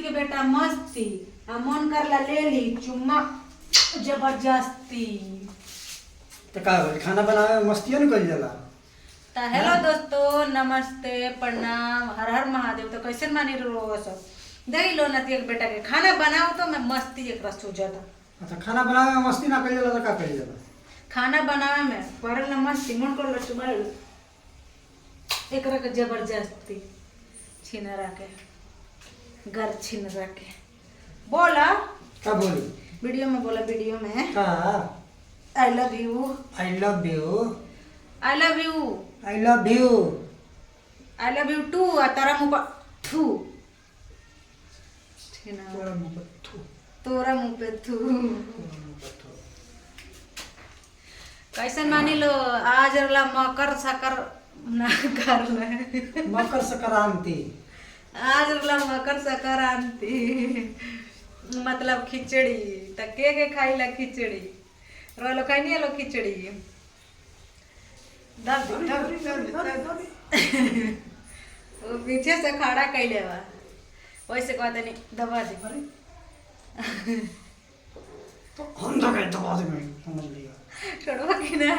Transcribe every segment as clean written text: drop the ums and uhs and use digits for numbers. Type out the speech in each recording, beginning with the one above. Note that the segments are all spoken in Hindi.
के बेटा मस्ती आ मन करला ले ली चुम्मा जबरदस्ती। तो का बोले खाना बनावे में मस्तियो न कइल जाला। तो हेलो दोस्तों, नमस्ते, प्रणाम, हर हर महादेव। तो कैसे मानी रो सब देख लो नती के बेटा के खाना बनाओ तो मैं मस्ती एक रस जाता। अच्छा खाना बनावे में मस्ती ना कइल जाला तो का कइल जाला। खाना बनावे में परल न मस्ती मन कर लो चुमा एकरा के जबरदस्ती छिनरा के घर छिनरा के बोला का बोली वीडियो में बोला वीडियो में का I love you I love you I love you I love you I love you too आ तारा मुंह पर थू तोरा मुंह पर थू तोरा मुंह पे थू। तोरा मुंह पर थू। कैसे मानी लो आज वाला मकर सकर ना कर ले मकर संक्रांति आज वाला मकर संक्रांति मतलब खिचड़ी त के खाइला खिचड़ी रोलो खाई नहीं लो खिचड़ी वो पीछे से खड़ा कैले बा वैसे कहते नहीं दबा दे तो हम तो कहते दबा दे मैं समझ लिया छोड़वा कि ना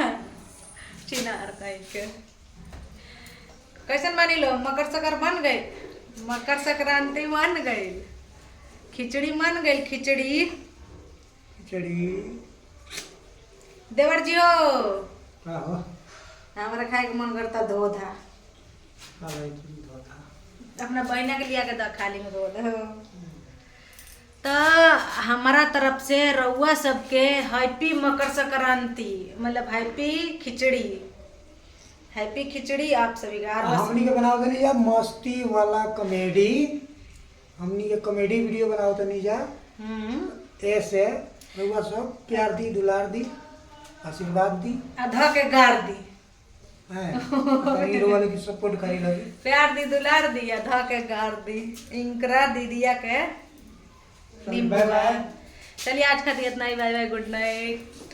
चिनार कह के कैसन मानी लो मकर संक्रांति बन गए मकर संक्रांति बन गई खिचड़ी मन गई खिचड़ी खिचड़ी देवर जी हो का हो हमारा खाए के मन करता धोधा का भाई तुम धोता अपना बहना के लिया के दा खाली में धोधा तो हमारा तरफ से रउआ सबके हैप्पी मकर संक्रांति मतलब हैप्पी खिचड़ी आप सभी का हमनी के बनाओ तनी जा मस्ती वाला कॉमेडी हमनी के कॉमेडी वीडियो बनाओ तनी जा ऐसे रउआ सब प्यार दी दुलार दी आशीर्वाद दी अधा के गार दी हैं हीरो वाले की सपोर्ट करी लगी प्यार दी दुलार दी अधा के गार दी इंकरा दीदिया के बाय बाय चलिए आज खाती इतना ही। Bye bye, good night.